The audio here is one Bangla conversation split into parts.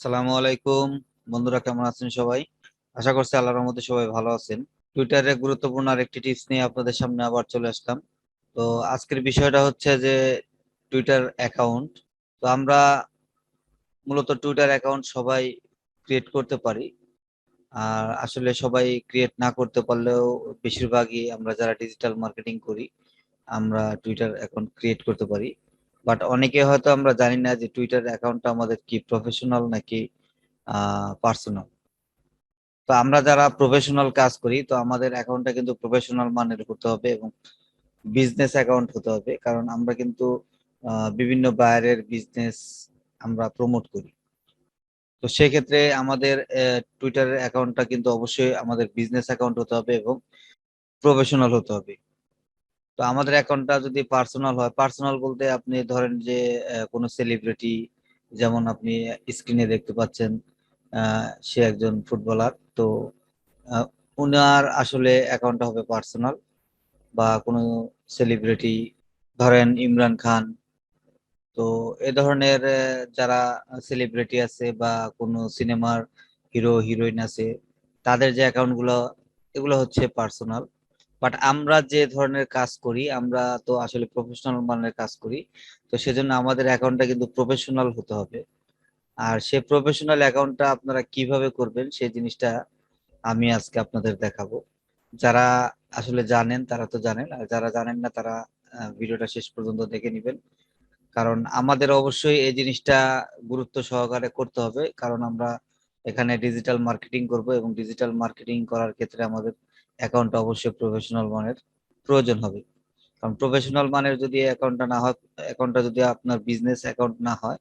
আসসালামু আলাইকুম বন্ধুরা, কেমন আছেন সবাই? আশা করছি আল্লাহর রহমতে সবাই ভালো আছেন। টুইটারে গুরুত্বপূর্ণ আরেকটি টিপস নিয়ে আপনাদের সামনে আবার চলে আসলাম। তো আজকের বিষয়টা হচ্ছে যে টুইটার অ্যাকাউন্ট। তো আমরা মূলত টুইটার অ্যাকাউন্ট সবাই ক্রিয়েট করতে পারি। আর আসলে সবাই ক্রিয়েট না করতে পারলেও বেশিরভাগই আমরা যারা ডিজিটাল মার্কেটিং করি আমরা টুইটার অ্যাকাউন্ট ক্রিয়েট করতে পারি। বাট অনেকে হয়তো আমরা জানি না যে টুইটার অ্যাকাউন্টটা আমাদের কি প্রফেশনাল নাকি পার্সোনাল। তো আমরা যারা প্রফেশনাল কাজ করি তো আমাদের অ্যাকাউন্টটা কিন্তু প্রফেশনাল মানের হতে হবে এবং বিজনেস অ্যাকাউন্ট হতে হবে, কারণ আমরা কিন্তু বিভিন্ন বাইরের বিজনেস আমরা প্রমোট করি। তো সেক্ষেত্রে আমাদের টুইটারের অ্যাকাউন্টটা কিন্তু অবশ্যই আমাদের বিজনেস অ্যাকাউন্ট হতে হবে এবং প্রফেশনাল হতে হবে। তো আমাদের অ্যাকাউন্টটা যদি পার্সোনাল হয়, পার্সোনাল বলতে আপনি ধরেন যে কোনো সেলিব্রিটি, যেমন আপনি স্ক্রিনে দেখতে পাচ্ছেন সে একজন ফুটবলার। তো আহ, উনার আসলে অ্যাকাউন্টটা হবে পার্সোনাল। বা কোনো সেলিব্রিটি, ধরেন ইমরান খান। তো এ ধরনের যারা সেলিব্রিটি আছে বা কোনো সিনেমার হিরো হিরোইন আছে, তাদের যে অ্যাকাউন্ট গুলো, এগুলো হচ্ছে পার্সোনাল। বাট আমরা যে ধরনের কাজ করি আমরা তো আসলে প্রফেশনাল মানের কাজ করি। তো সেজন্য আমাদের অ্যাকাউন্টটা কিন্তু প্রফেশনাল হতে হবে। আর সে প্রফেশনাল অ্যাকাউন্টটা আপনারা কিভাবে করবেন সেই জিনিসটা আমি আজকে আপনাদের দেখাবো। যারা আসলে জানেন তারা তো জানেন, আর যারা জানেন না তারা ভিডিওটা শেষ পর্যন্ত দেখে নেবেন। কারণ আমাদের অবশ্যই এই জিনিসটা গুরুত্ব সহকারে করতে হবে, কারণ আমরা এখানে ডিজিটাল মার্কেটিং করব এবং ডিজিটাল মার্কেটিং করার ক্ষেত্রে আমাদের অ্যাকাউন্টটা অবশ্যই প্রফেশনাল মানের প্রয়োজন হবে। কারণ প্রফেশনাল মানের যদি অ্যাকাউন্টটা না হয়, অ্যাকাউন্টটা যদি আপনার বিজনেস অ্যাকাউন্ট না হয়,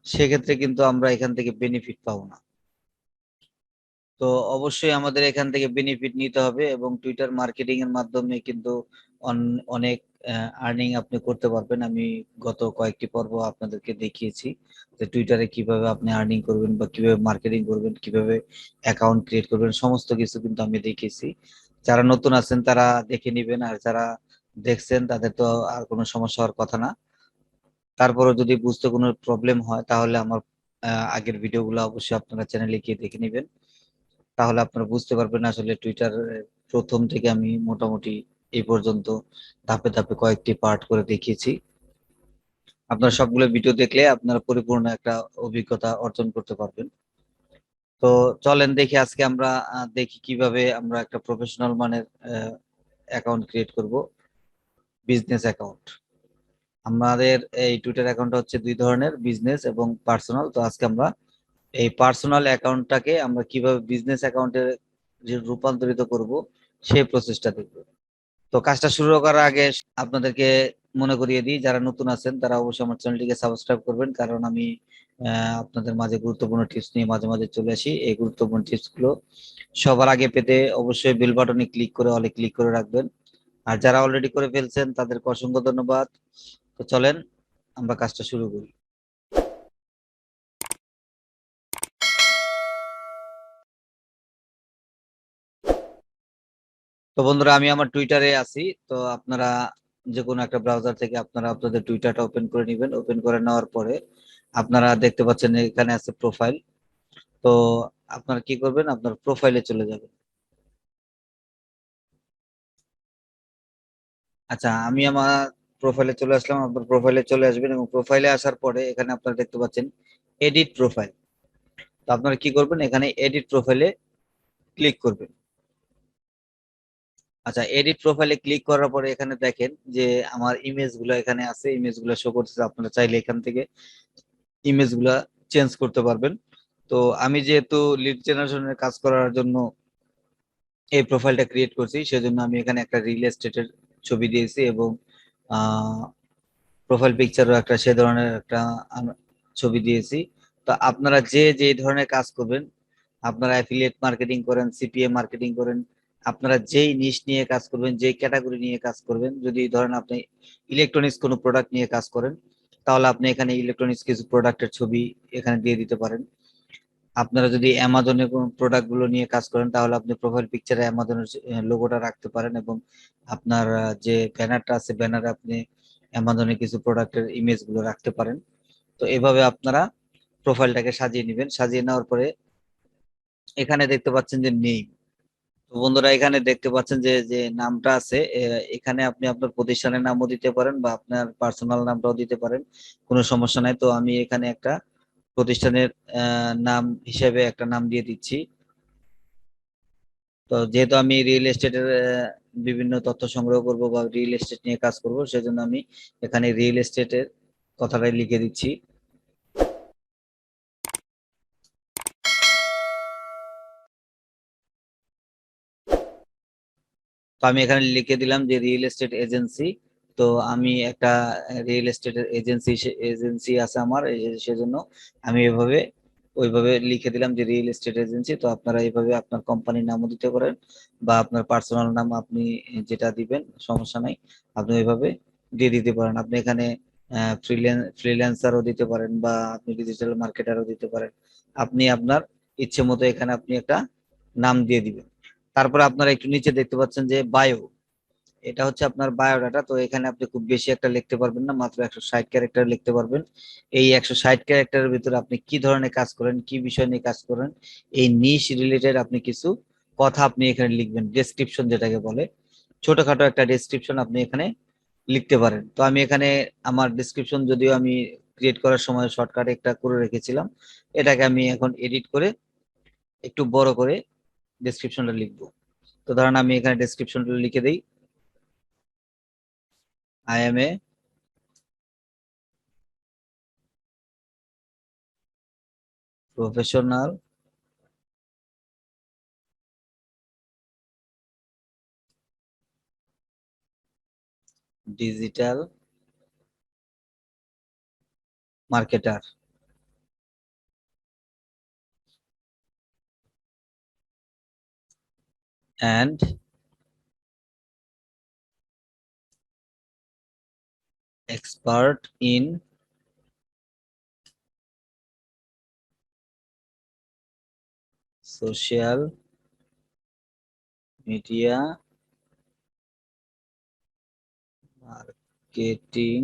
সেক্ষেত্রে কিন্তু আমরা এখান থেকে বেনিফিট পাবো না। তো অবশ্যই আমাদের এখান থেকে বেনিফিট নিতে হবে এবং টুইটার মার্কেটিং এর মাধ্যমে কিন্তু অনেক আর্নিং আপনি করতে পারবেন। আমি গত কয়েকটি পর্ব আপনাদেরকে দেখিয়েছি যে টুইটারে কিভাবে আপনি আর্নিং করবেন বা কিভাবে মার্কেটিং করবেন, কিভাবে অ্যাকাউন্ট ক্রিয়েট করবেন, সমস্ত কিছু কিন্তু আমি দেখিয়েছি। যারা নতুন আছেন তারা দেখে নিবেন, আর যারা দেখছেন তাদের তো আর কোনো সমস্যা হওয়ার কথা না। তারপরও যদি বুঝতে কোনো প্রবলেম হয় তাহলে আমার আগের ভিডিওগুলো অবশ্যই আপনারা চ্যানেলে গিয়ে দেখে নিবেন। তাহলে আপনারা বুঝতে পারবেন আসলে টুইটার প্রথম থেকে আমি মোটামুটি এই পর্যন্ত ধাপে ধাপে কয়েকটি পার্ট করে দেখিয়েছি। আপনারা সবগুলো ভিডিও দেখলে আপনারা পরিপূর্ণ একটা অভিজ্ঞতা অর্জন করতে পারবেন। তো চলেন দেখি আজকে আমরা দেখি কিভাবে আমরা একটা প্রফেশনাল মানের অ্যাকাউন্ট ক্রিয়েট করব, বিজনেস অ্যাকাউন্ট। আমাদের এই টুইটার অ্যাকাউন্ট হচ্ছে দুই ধরনের, বিজনেস এবং পার্সোনাল। তো আজকে আমরা এই পার্সোনাল অ্যাকাউন্টটাকে আমরা কিভাবে বিজনেস অ্যাকাউন্টে রূপান্তরিত করব সেই প্রসেসটা দেখব। তো কাজটা শুরু করার আগে আপনাদেরকে মনে করিয়ে দিই, যারা নতুন আছেন তারা অবশ্যই আমার চ্যানেলটিকে সাবস্ক্রাইব করবেন, কারণ আমি আপনাদের মাঝে গুরুত্বপূর্ণ টিপস নিয়ে মাঝে মাঝে চলে আসি। এই গুরুত্বপূর্ণ টিপস গুলো সবার আগে পেতে অবশ্যই বেল বাটনে ক্লিক করে অলে ক্লিক করে রাখবেন। আর যারা অলরেডি করে ফেলছেন তাদেরকে অসংখ্য ধন্যবাদ। তো চলেন আমরা কাজটা শুরু করি। তো বন্ধুরা, আমি আমার টুইটারে আছি। তো আপনারা যে কোনো একটা ব্রাউজার থেকে আপনারা আপনাদের টুইটারটা ওপেন করে নেবেন। ওপেন করে নেওয়ার পরে আপনারা দেখতে পাচ্ছেন এখানে আছে প্রোফাইল। তো আপনারা কি করবেন, আপনার প্রোফাইলে চলে যাবেন। আচ্ছা, আমি আমার প্রোফাইলে চলে আসলাম। আপনার প্রোফাইলে চলে আসবেন এবং প্রোফাইলে আসার পরে এখানে আপনারা দেখতে পাচ্ছেন এডিট প্রোফাইল। তো আপনারা কি করবেন, এখানে এডিট প্রোফাইলে ক্লিক করবেন। আচ্ছা, এডিট প্রোফাইলে ক্লিক করার পরে এখানে দেখেন যে আমার ইমেজ গুলো এখানে আছে, ইমেজ গুলো শো করতেছে। আপনারা চাইলে এখান থেকে ইমেজ গুলা চেঞ্জ করতে পারবেন। তো আমি যেহেতু লিড জেনারেশনের কাজ করার জন্য এই প্রোফাইলটা ক্রিয়েট করছি, সেজন্য আমি এখানে একটা রিয়েল এস্টেটের ছবি দিয়েছি এবং প্রোফাইল পিকচারও একটা সে ধরনের একটা ছবি দিয়েছি। তো আপনারা যে যে ধরনের কাজ করবেন, আপনারা অ্যাফিলিয়েট মার্কেটিং করেন, সিপিএ মার্কেটিং করেন, আপনারা যেই নিশ নিয়ে কাজ করবেন, যেই ক্যাটাগরি নিয়ে কাজ করবেন, যদি ধরেন আপনি ইলেকট্রনিক্স কোনো প্রোডাক্ট নিয়ে কাজ করেন, তাহলে আপনি এখানে ইলেকট্রনিক্স কিছু প্রোডাক্টের ছবি এখানে দিয়ে দিতে পারেন। আপনারা যদি অ্যামাজনে কোনো প্রোডাক্ট গুলো নিয়ে কাজ করেন তাহলে আপনি প্রোফাইল পিকচারে অ্যামাজনের লোগোটা রাখতে পারেন এবং আপনার যে ব্যানারটা আছে ব্যানারে আপনি অ্যামাজনে কিছু প্রোডাক্টের ইমেজ গুলো রাখতে পারেন। তো এভাবে আপনারা প্রোফাইলটাকে সাজিয়ে নেবেন। সাজিয়ে নেওয়ার পরে এখানে দেখতে পাচ্ছেন যে নেম। তো বন্ধুরা এখানে দেখতে পাচ্ছেন যে যে নামটা আছে, এখানে আপনি আপনার প্রতিষ্ঠানের নামও দিতে পারেন বা আপনার পার্সোনাল নামটাও দিতে পারেন, কোনো সমস্যা নাই। তো আমি এখানে একটা প্রতিষ্ঠানের নাম হিসেবে একটা নাম দিয়ে দিচ্ছি। তো যেহেতু আমি রিয়েল এস্টেটের বিভিন্ন তথ্য সংগ্রহ করব বা রিয়েল এস্টেট নিয়ে কাজ করব, সেজন্য আমি এখানে রিয়েল এস্টেটের কথাটাই লিখে দিচ্ছি। তো আমি এখানে লিখে দিলাম যে রিয়েল এস্টেট এজেন্সি। তো আমি একটা রিয়েল এস্টেটের এজেন্সি আছে আমার, সেজন্য আমি এভাবে ওইভাবে লিখে দিলাম যে রিয়েল এস্টেট এজেন্সি। তো আপনারা এইভাবে আপনার কোম্পানির নামও দিতে পারেন বা আপনার পার্সোনাল নাম আপনি যেটা দিবেন সমস্যা নাই, আপনি ওইভাবে দিয়ে দিতে পারেন। আপনি এখানে ফ্রিল্যান্সারও দিতে পারেন বা আপনি ডিজিটাল মার্কেটারও দিতে পারেন। আপনি আপনার ইচ্ছে মতো এখানে আপনি একটা নাম দিয়ে দিবেন। তারপরে আপনারা একটু নিচে দেখতে পাচ্ছেন যে বায়ো, এটা হচ্ছে আপনার বায়োডাটা। তো এখানে আপনি খুব বেশি একটা লিখতে পারবেন না, মাত্র 160 ক্যারেক্টার লিখতে পারবেন। এই 160 ক্যারেক্টারের ভিতরে আপনি কি ধরনের কাজ করেন, কি বিষয় নিয়ে কাজ করেন, এই নিশ রিলেটেড আপনি কিছু কথা আপনি এখানে লিখবেন, ডেসক্রিপশন যেটাকে বলে। ছোটখাটো একটা ডেসক্রিপশন আপনি এখানে লিখতে পারেন। তো আমি এখানে আমার ডেসক্রিপশন যদিও আমি ক্রিয়েট করার সময় শর্টকাটে একটা করে রেখেছিলাম, এটাকে আমি এখন এডিট করে একটু বড় করে ডেসক্রিপশনটা লিখবো। তো ধরেন আমি এখানে ডেসক্রিপশনটা লিখে দিই, I M a professional digital marketer and expert in social media marketing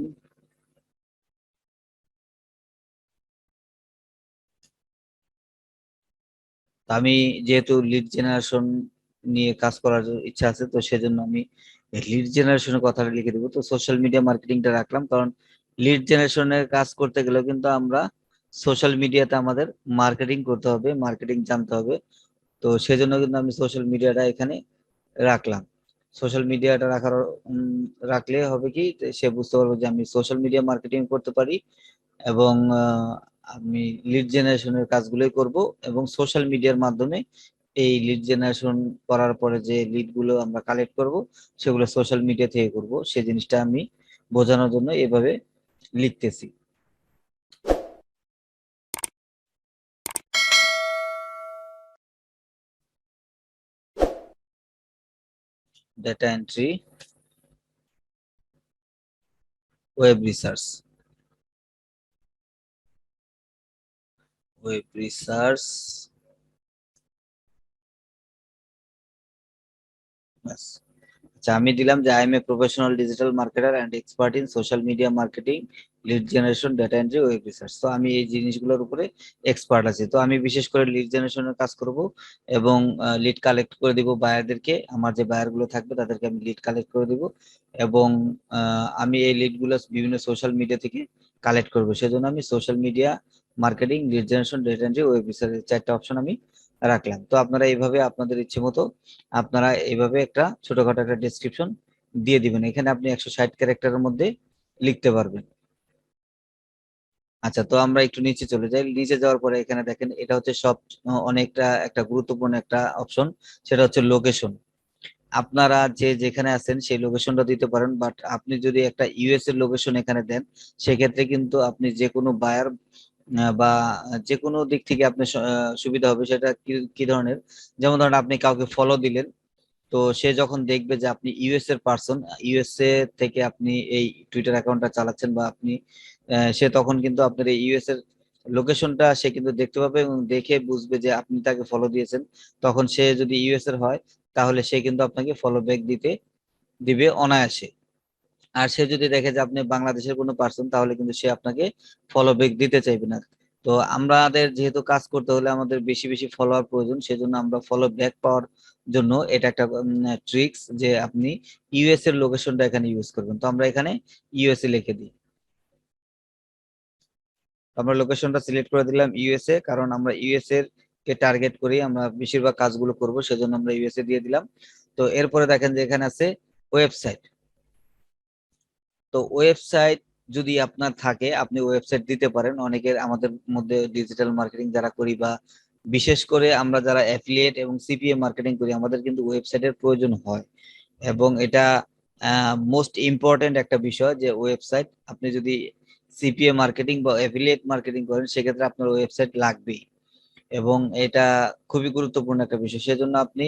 আমি যেহেতু লিড জেনারেশন নিয়ে কাজ করার ইচ্ছা আছে, তো সেজন্য আমি লিড জেনারেশনের কথাটা লিখে দেবো। তো সোশ্যাল মিডিয়া মার্কেটিংটা রাখলাম, কারণ লিড জেনারেশনের কাজ করতে গেলেও কিন্তু আমরা সোশ্যাল মিডিয়াতে আমাদের মার্কেটিং করতে হবে, মার্কেটিং জানতে হবে। তো সেজন্য কিন্তু আমি সোশ্যাল মিডিয়াটা এখানে রাখলাম। সোশ্যাল মিডিয়াটা রাখলে হবে কি, সে বুঝতে পারবে যে আমি সোশ্যাল মিডিয়া মার্কেটিং করতে পারি এবং আমি লিড জেনারেশনের কাজগুলোই করব এবং সোশ্যাল মিডিয়ার মাধ্যমে এই লিড জেনারেশন করার পরে যে লিড গুলো আমরা কালেক্ট করব সেগুলো সোশ্যাল মিডিয়া থেকে করব, সেই জিনিসটা আমি বোঝানোর জন্য এভাবে লিখতেছি। Data entry, web research, web research, আচ্ছা আমি দিলাম যে I M a professional digital marketer and expert in social media marketing, lead generation, data entry, web research. তো আমি এই জিনিসগুলোর উপরে এক্সপার্ট আছি। তো আমি বিশেষ করে লিড জেনারেশনের কাজ করব এবং লিড কালেক্ট করে দিব বায়ারদেরকে, আমার যে বায়ার গুলো থাকবে তাদেরকে আমি লিড কালেক্ট করে দিব এবং আমি এই লিড গুলো বিভিন্ন সোশ্যাল মিডিয়া থেকে কালেক্ট করবো। সেজন্য আমি social media marketing, lead generation, data entry, web research, চারটা অপশন আমি রাখলাম। তো আপনারা এইভাবে আপনাদের ইচ্ছে মতো আপনারা এইভাবে একটা ছোটখাটো একটা ডেসক্রিপশন দিয়ে দিবেন। এখানে আপনি 160 ক্যারেক্টারের মধ্যে লিখতে পারবেন। আচ্ছা, তো আমরা একটু নিচে চলে যাই। নিচে যাওয়ার পরে এখানে দেখেন এটা হচ্ছে সব অনেকটা একটা গুরুত্বপূর্ণ একটা অপশন, সেটা হচ্ছে লোকেশন। আপনারা যে যেখানে আছেন সেই লোকেশনটা দিতে পারেন, বাট আপনি যদি একটা ইউএস এর লোকেশন এখানে দেন সেক্ষেত্রে কিন্তু আপনি যে কোনো বায়ার বা যে কোনো দিক থেকে আপনি সুবিধা হবে। সেটা কি কি ধরনের, যেমন ধরেন আপনি কাউকে ফলো দিলেন, তো সে যখন দেখবে যে আপনি ইউএস এর পার্সন, ইউএসএ থেকে আপনি এই টুইটার অ্যাকাউন্টটা চালাচ্ছেন বা আপনি সে তখন কিন্তু আপনার এই ইউএস এর লোকেশনটা সে কিন্তু দেখতে পাবে এবং দেখে বুঝবে যে আপনি তাকে ফলো দিয়েছেন। তখন সে যদি ইউএস এর হয় তাহলে সে কিন্তু আপনাকে ফলো ব্যাক দিবে অনায়াসে। আর সে যদি দেখে যে আপনি বাংলাদেশের কোনো পার্সন তাহলে কিন্তু সে আপনাকে ফলো ব্যাক দিতে চাইবে না। তো আমাদের যেহেতু কাজ করতে হলে আমাদের বেশি বেশি ফলোয়ার প্রয়োজন, সেজন্য আমরা ফলো ব্যাক পাওয়ার জন্য এটা একটা ট্রিক্স যে আপনি ইউএস এর লোকেশনটা এখানে ইউজ করবেন। তো আমরা এখানে ইউএসএ লিখে দিই। আমরা লোকেশনটা সিলেক্ট করে দিলাম ইউএসএ, কারণ আমরা ইউএসএ এর কে টার্গেট করি আমরা বেশিরভাগ কাজগুলো করব, সেজন্য আমরা ইউএসএ দিয়ে দিলাম। তো এরপরে দেখেন যে এখানে আছে ওয়েবসাইট। তো ওয়েবসাইট যদি আপনার থাকে আপনি ওয়েবসাইট দিতে পারেন। অনেকের আমাদের মধ্যে ডিজিটাল মার্কেটিং যারা করি বা বিশেষ করে আমরা যারা অ্যাফিলিয়েট এবং সিপিএ মার্কেটিং করি, আমাদের কিন্তু ওয়েবসাইটের প্রয়োজন হয় এবং এটা মোস্ট ইম্পর্টেন্ট একটা বিষয় যে ওয়েবসাইট। আপনি যদি সিপিএ মার্কেটিং বা অ্যাফিলিয়েট মার্কেটিং করেন সেক্ষেত্রে আপনার ওয়েবসাইট লাগবেই এবং এটা খুবই গুরুত্বপূর্ণ একটা বিষয়। সেজন্য আপনি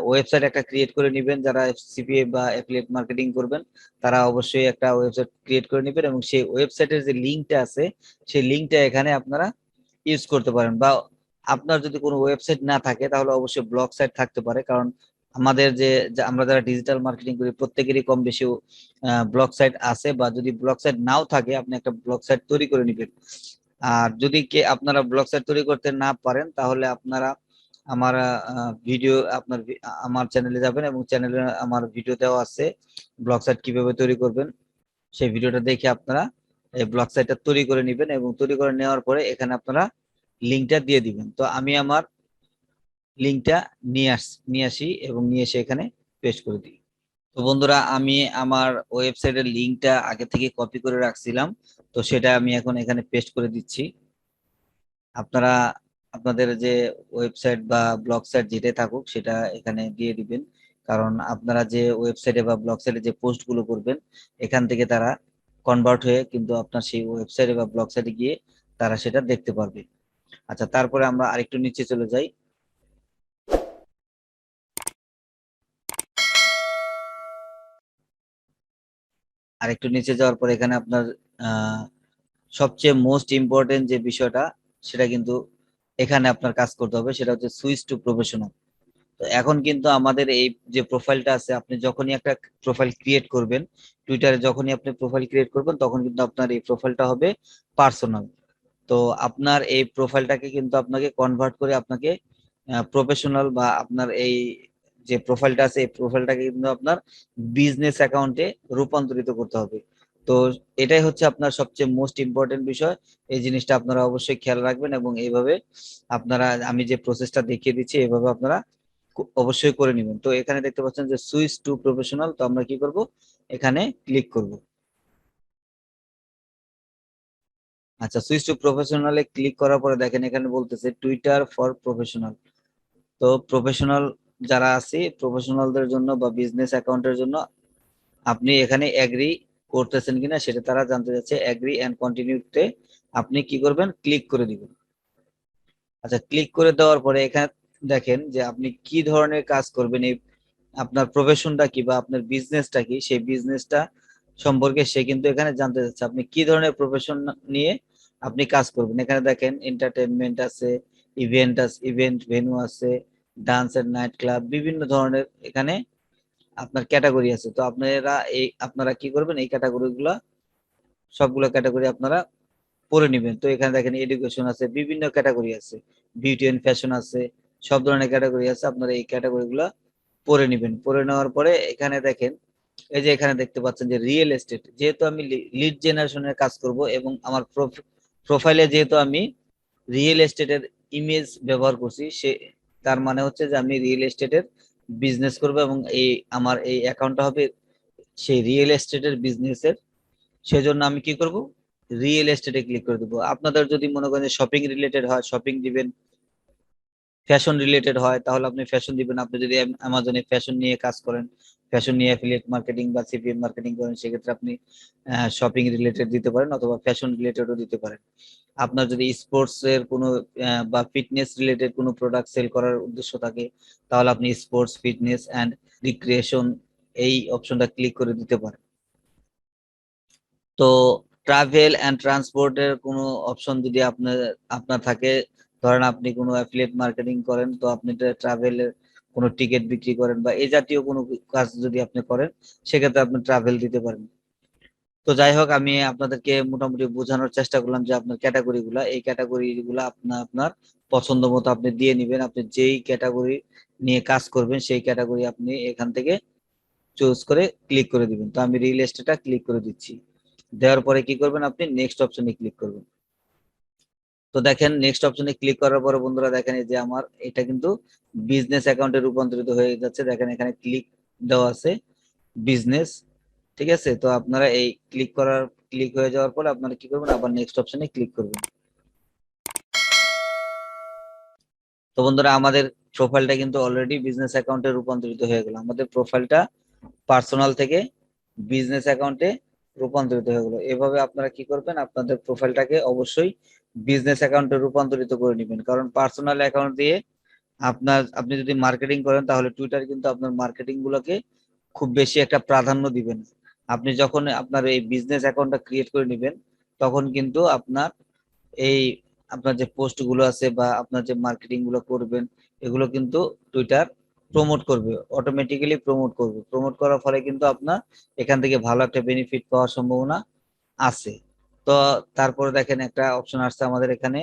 ওয়েবসাইট একটা ক্রিয়েট করে নেবেন। যারা সিপিএ বা অ্যাফিলিয়েট মার্কেটিং করবেন তারা অবশ্যই একটা ওয়েবসাইট ক্রিয়েট করে নেবেন এবং সেই ওয়েবসাইটের যে লিঙ্কটা আছে সেই লিঙ্কটা এখানে আপনারা ইউজ করতে পারেন। বা আপনার যদি কোনো ওয়েবসাইট না থাকে তাহলে অবশ্যই ব্লগ সাইট থাকতে পারে, কারণ আমাদের আমরা যারা ডিজিটাল মার্কেটিং করি প্রত্যেকেরই কম বেশি ব্লগ সাইট আছে। বা যদি ব্লগ সাইট নাও থাকে আপনি একটা ব্লগ সাইট তৈরি করে নেবেন। আর যদি আপনারা ব্লগ সাইট তৈরি করতে না পারেন তাহলে আপনারা আমার ভিডিও আমার চ্যানেলে যাবেন এবং চ্যানেলে আমার ভিডিও দেওয়া আছে ব্লগ সাইট কিভাবে তৈরি করবেন। সেই ভিডিওটা দেখে আপনারা এই ব্লগ সাইটটা তৈরি করে নেবেন এবং তৈরি করে নেওয়ার পরে এখানে আপনারা লিঙ্কটা দিয়ে দিবেন। তো আমি আমার লিঙ্কটা নিয়ে আসি এবং নিয়ে এসে এখানে পেস্ট করে দিই। তো বন্ধুরা, আমি আমার ওয়েবসাইটের লিঙ্কটা আগে থেকে কপি করে রাখছিলাম, তো সেটা আমি এখন এখানে পেস্ট করে দিচ্ছি। আপনারা আপনাদের যে ওয়েবসাইট বা ব্লগ সাইট যেটাই থাকুক সেটা এখানে দিয়ে দিবেন, কারণ আপনারা যে ওয়েবসাইটে বা ব্লগ সাইটে যে পোস্ট গুলো করবেন এখান থেকে তারা কনভার্ট হয়ে কিন্তু আপনার সেই ওয়েবসাইটে বা ব্লগ সাইটে গিয়ে তারা সেটা দেখতে পারবে। আচ্ছা, তারপরে আমরা আরেকটু নিচে চলে যাই। আরেকটু নিচে যাওয়ার পর এখানে আপনার আহ সবচেয়ে মোস্ট ইম্পর্টেন্ট যে বিষয়টা সেটা কিন্তু এখানে আপনার কাজ করতে হবে, সেটা হচ্ছে সুইচ টু প্রফেশনাল। তো এখন কিন্তু আমাদের এই যে প্রোফাইলটা আছে, আপনি যখনই একটা প্রোফাইল ক্রিয়েট করবেন টুইটারে, যখনই আপনি প্রোফাইল ক্রিয়েট করবেন তখন কিন্তু আপনার এই প্রোফাইলটা হবে পার্সোনাল। তো আপনার এই প্রোফাইলটাকে কিন্তু আপনাকে কনভার্ট করে আপনাকে প্রফেশনাল বা আপনার এই যে প্রোফাইলটা আছে এই প্রোফাইলটাকে কিন্তু আপনার বিজনেস অ্যাকাউন্টে রূপান্তরিত করতে হবে। তো এটাই হচ্ছে আপনার সবচেয়ে মোস্ট ইম্পর্টেন্ট বিষয়। এই জিনিসটা আপনারা অবশ্যই খেয়াল রাখবেন এবং এইভাবে আপনারা আমি যে প্রসেসটা দেখিয়ে দিচ্ছি এইভাবে আপনারা অবশ্যই করে নেবেন। তো এখানে দেখতে পাচ্ছেন যে সুইচ টু প্রফেশনাল, তো আমরা কি করব, এখানে ক্লিক করব। আচ্ছা, সুইচ টু প্রফেশনালে ক্লিক করার পরে দেখেন এখানে বলতেছে টুইটার ফর প্রফেশনাল। তো প্রফেশনাল যারা আছে প্রফেশনালদের জন্য বা বিজনেস অ্যাকাউন্টের জন্য আপনি এখানে এগ্রি করতেছেন কিনা সেটা তারা জানতে চাচ্ছে। এগ্রি এন্ড কন্টিনিউতে আপনি কি করবেন, ক্লিক করে দিবেন। আচ্ছা, ক্লিক করে দেওয়ার পরে এখানে দেখেন যে আপনি কি ধরনের কাজ করবেন, এই আপনার প্রফেশনটা কি বা আপনার বিজনেসটা কি সেই বিজনেসটা সম্পর্কে সে কিন্তু এখানে জানতে চাচ্ছে আপনি কি ধরনের প্রফেশন নিয়ে আপনি কাজ করবেন। এখানে দেখেন এন্টারটেনমেন্ট আছে, ইভেন্ট ভেন্যু আছে, ডান্স এন্ড নাইট ক্লাব, বিভিন্ন ধরনের এখানে আপনার ক্যাটাগরি আছে। তো আপনারা কি করবেন, এই ক্যাটাগরি গুলা সবগুলো ক্যাটাগরি আপনারা পড়ে নিবেন। তো এখানে দেখেন এডুকেশন আছে, বিভিন্ন ক্যাটাগরি আছে, বিউটি এন্ড ফ্যাশন আছে, সব ধরনের ক্যাটাগরি আছে। আপনারা এই ক্যাটাগরি গুলা পড়ে নিবেন। পড়ে নেওয়ার পরে এখানে দেখেন এই যে এখানে দেখতে পাচ্ছেন যে রিয়েল এস্টেট, যেহেতু আমি লিড জেনারেশনের কাজ করব এবং আমার প্রোফাইলে যেহেতু আমি রিয়েল এস্টেটের ইমেজ ব্যবহার করছি, তার মানে হচ্ছে যে আমি রিয়েল এস্টেটের বিজনেস করব এবং আমার এই অ্যাকাউন্টটা হবে সেই রিয়েল এস্টেটের বিজনেসের। সেজন্য আমি কি করব, রিয়েল এস্টেটে ক্লিক করে দেবো। আপনাদের যদি মনে করেন শপিং রিলেটেড হয় শপিং দিবেন, ফ্যাশন রিলেটেড হয় তাহলে আপনি ফ্যাশন দিবেন। আপনি যদি অ্যামাজনে ফ্যাশন নিয়ে কাজ করেন, ফ্যাশন নিয়ে অ্যাফিলিয়েট মার্কেটিং বা সিপিএম মার্কেটিং করেন, সেক্ষেত্রে আপনি শপিং রিলেটেড দিতে পারেন অথবা ফ্যাশন রিলেটেডও দিতে পারেন। আপনার যদি স্পোর্টস এর কোনো বা ফিটনেস রিলেটেড কোনো প্রোডাক্ট সেল করার উদ্দেশ্য থাকে তাহলে আপনি স্পোর্টস ফিটনেস অ্যান্ড রিক্রিয়েশন এই অপশনটা ক্লিক করে দিতে পারেন। তো ট্রাভেল এন্ড ট্রান্সপোর্টের কোনো অপশন যদি আপনার থাকে, ধরেন আপনি কোনো অ্যাফিলিয়েট মার্কেটিং করেন তো আপনি ট্রাভেলের কোনো টিকিট বিক্রি করেন বা এই জাতীয় কোনো কাজ যদি আপনি করেন সেক্ষেত্রে আপনি ট্রাভেল দিতে পারেন। তো যাই হোক, আমি আপনাদেরকে মোটামুটি বোঝানোর চেষ্টা করলাম যে আপনার এই ক্যাটাগরি গুলা আপনার পছন্দ মতো আপনি দিয়ে নিবেন। আপনি যেই ক্যাটাগরি নিয়ে কাজ করবেন সেই ক্যাটাগরি আপনি এখান থেকে চুজ করে ক্লিক করে দিবেন। তো আমি রিয়েল এস্টেটটা ক্লিক করে দিচ্ছি। দেওয়ার পরে কি করবেন, আপনি নেক্সট অপশনে ক্লিক করবেন। তো দেখেন নেক্সট অপশনে ক্লিক করার পরে বন্ধুরা দেখেন এই যে আমার এটা কিন্তু বিজনেস অ্যাকাউন্টে রূপান্তরিত হয়ে যাচ্ছে। দেখেন এখানে ক্লিক দেওয়া আছে বিজনেস, ঠিক আছে। তো আপনারা এই ক্লিক হয়ে যাওয়ার পরে আপনারা কি করবেন, আবার নেক্সট অপশনে ক্লিক করবেন। তো বন্ধুরা আমাদের প্রোফাইলটা কিন্তু অলরেডি বিজনেস অ্যাকাউন্টে রূপান্তরিত হয়ে গেল। আমাদের প্রোফাইলটা পার্সোনাল থেকে বিজনেস অ্যাকাউন্টে রূপান্তরিত হয়ে গেল। এভাবে আপনারা কি করবেন, আপনাদের প্রোফাইলটাকে অবশ্যই বিজনেস অ্যাকাউন্টে রূপান্তরিত করে নেবেন। কারণ পার্সোনাল অ্যাকাউন্ট দিয়ে আপনি যদি মার্কেটিং করেন তাহলে টুইটার কিন্তু আপনার মার্কেটিং গুলোকে খুব বেশি একটা প্রাধান্য দিবেন। আপনি যখন আপনার এই বিজনেস অ্যাকাউন্টটা ক্রিয়েট করে নেবেন তখন কিন্তু এই আপনার যে পোস্ট গুলো আছে বা আপনার যে মার্কেটিং গুলো করবেন এগুলো কিন্তু টুইটার প্রমোট করার ফলে কিন্তু আপনার এখান থেকে ভালো একটা বেনিফিট পাওয়ার সম্ভাবনা আছে। তো তারপরে দেখেন একটা অপশন আসছে আমাদের এখানে,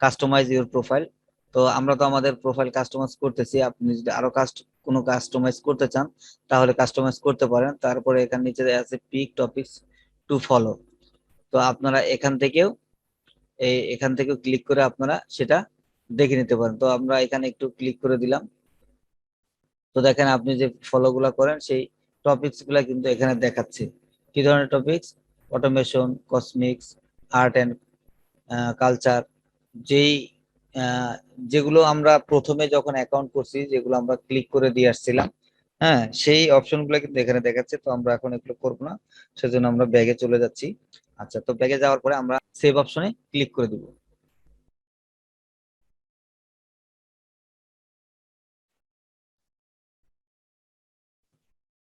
কাস্টমাইজ ইউর প্রোফাইল। তো আমরা তো আমাদের প্রোফাইল কাস্টমাইজ করতেছি, আপনি যদি আরো কোনো কাস্টমাইজ করতে চান তাহলে কাস্টমাইজ করতে পারেন। তারপরে এখানে নিচে আছে পিক টপিকস টু ফলো। তো আপনারা এখান থেকেও ক্লিক করে আপনারা সেটা দেখে নিতে পারেন। তো আমরা এখানে একটু ক্লিক করে দিলাম। তো দেখেন আপনি যে ফলো গুলা করেন সেই টপিকস গুলা কিন্তু এখানে দেখাচ্ছে। কি ধরনের টপিকস? অটোমেশন, কসমিক্স, আর্ট অ্যান্ড কালচার। যেই আহ, যেগুলো আমরা প্রথমে যখন অ্যাকাউন্ট করছি, যেগুলো আমরা ক্লিক করে দিয়ে আসছিলাম, হ্যাঁ, সেই অপশন গুলো কিন্তু এখানে দেখাচ্ছে। তো আমরা এখন এগুলো করবো না, সেজন্য আমরা ব্যাগে চলে যাচ্ছি। আচ্ছা, তো ব্যাগে যাওয়ার পরে আমরা সেভ অপশনে ক্লিক করে দিব।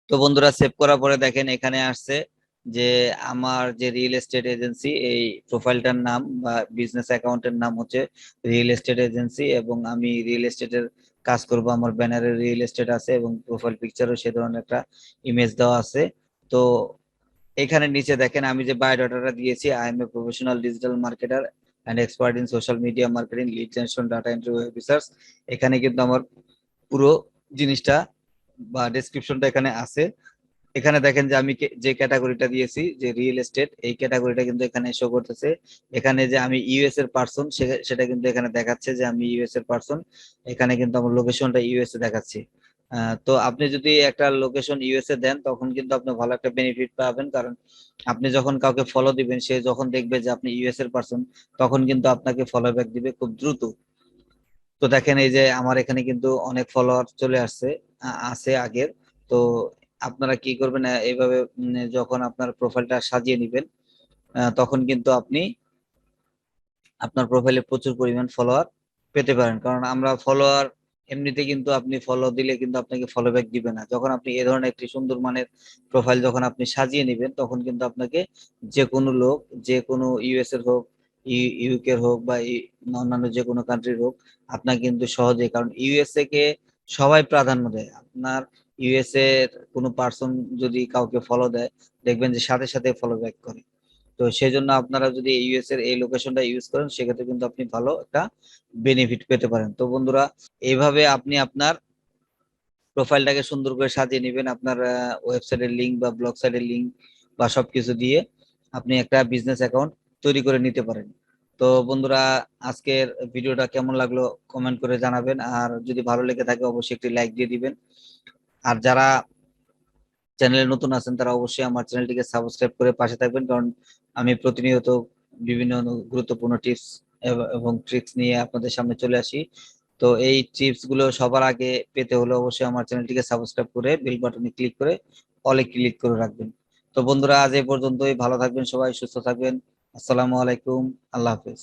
তো বন্ধুরা সেভ করার পরে দেখেন এখানে আসছে যে আমার যে রিয়েল এস্টেট এজেন্সি, এই প্রোফাইলটার নাম বা বিজনেস অ্যাকাউন্টের নাম হচ্ছে রিয়েল এস্টেট এজেন্সি, এবং আমি রিয়েল এস্টেটের কাজ করব। আমার ব্যানারে রিয়েল এস্টেট আছে এবং প্রোফাইল পিকচারও সে ধরনের একটা ইমেজ দেওয়া আছে। তো এখানে নিচে দেখেন আমি যে বায়োডাটাটা দিয়েছি, I M a professional digital marketer and expert in social media marketing, lead generation, data entry, web research. এখানে কিন্তু আমার পুরো জিনিসটা বা ডেসক্রিপশনটা এখানে আছে। এখানে দেখেন যে আমি যে ক্যাটাগরিটা দিয়েছি যে রিয়েল এস্টেট, এই ক্যাটাগরিটা কিন্তু এখানে শো করতেছে। এখানে যে আমি ইউএস এর পার্সন সেটা কিন্তু এখানে দেখাচ্ছে যে আমি ইউএস এর পার্সন। এখানে কিন্তু আমার লোকেশনটা ইউএস এ দেখাচ্ছে। তো আপনি যদি একটা লোকেশন ইউএস এ দেন তখন কিন্তু আপনি ভালো একটা বেনিফিট পাবেন। কারণ আপনি যখন কাউকে ফলো দিবেন, সে যখন দেখবে যে আপনি ইউএস এর পার্সন তখন কিন্তু আপনাকে ফলো ব্যাক দিবে খুব দ্রুত। তো দেখেন এই যে আমার এখানে কিন্তু অনেক ফলোয়ার চলে আসছে, আছে আগের। তো আপনারা কি করবেন, এইভাবে যখন আপনার প্রোফাইলটা সাজিয়ে নেবেন তখন কিন্তু আপনি আপনার প্রোফাইলে প্রচুর পরিমাণ ফলোয়ার পেতে পারেন। কারণ আমরা ফলোয়ার এমনিতে কিন্তু আপনি ফলো দিলে কিন্তু আপনাকে ফলো ব্যাক দিবে না। যখন আপনি এ ধরনের একটি সুন্দর মানের প্রোফাইল যখন আপনি সাজিয়ে নেবেন তখন কিন্তু আপনাকে যে কোনো লোক, যে কোনো ইউএস এর হোক, ইউকে এর হোক বা অন্যান্য যে কোনো কান্ট্রির হোক, আপনাকে কিন্তু সহজে, কারণ ইউএসএ কে সবাই প্রাধান্য দেয়। আপনার ইউএসএ এর কোনো পার্সন যদি কাউকে ফলো দেয় দেখবেন যে সাথে সাথে ফলো ব্যাক করে। তো সেই জন্য আপনারা যদি ইউএস এর এই লোকেশনটা ইউজ করেন সেক্ষেত্রে কিন্তু আপনি ভালো একটা বেনিফিট পেতে পারেন। তো বন্ধুরা এইভাবে আপনি আপনার প্রোফাইলটাকে সুন্দর করে সাজিয়ে নেবেন। আপনার ওয়েবসাইটের লিংক বা ব্লগ সাইটের লিংক বা সবকিছু দিয়ে আপনি একটা বিজনেস অ্যাকাউন্ট তৈরি করে নিতে পারেন। তো বন্ধুরা আজকের ভিডিওটা কেমন লাগলো কমেন্ট করে জানাবেন, আর যদি ভালো লেগে থাকে অবশ্যই একটি লাইক দিয়ে দিবেন। আর যারা চ্যানেলে নতুন আছেন তারা অবশ্যই আমার চ্যানেলটিকে সাবস্ক্রাইব করে পাশে থাকবেন, কারণ আমি প্রতিনিয়ত বিভিন্ন গুরুত্বপূর্ণ টিপস এবং ট্রিক্স নিয়ে আপনাদের সামনে চলে আসি। তো এই টিপস গুলো সবার আগে পেতে হলে অবশ্যই আমার চ্যানেলটিকে সাবস্ক্রাইব করে বেল বাটনে ক্লিক করে অলে ক্লিক করে রাখবেন। তো বন্ধুরা আজ এই পর্যন্তই, ভালো থাকবেন সবাই, সুস্থ থাকবেন। আসসালামু আলাইকুম, আল্লাহ হাফেজ।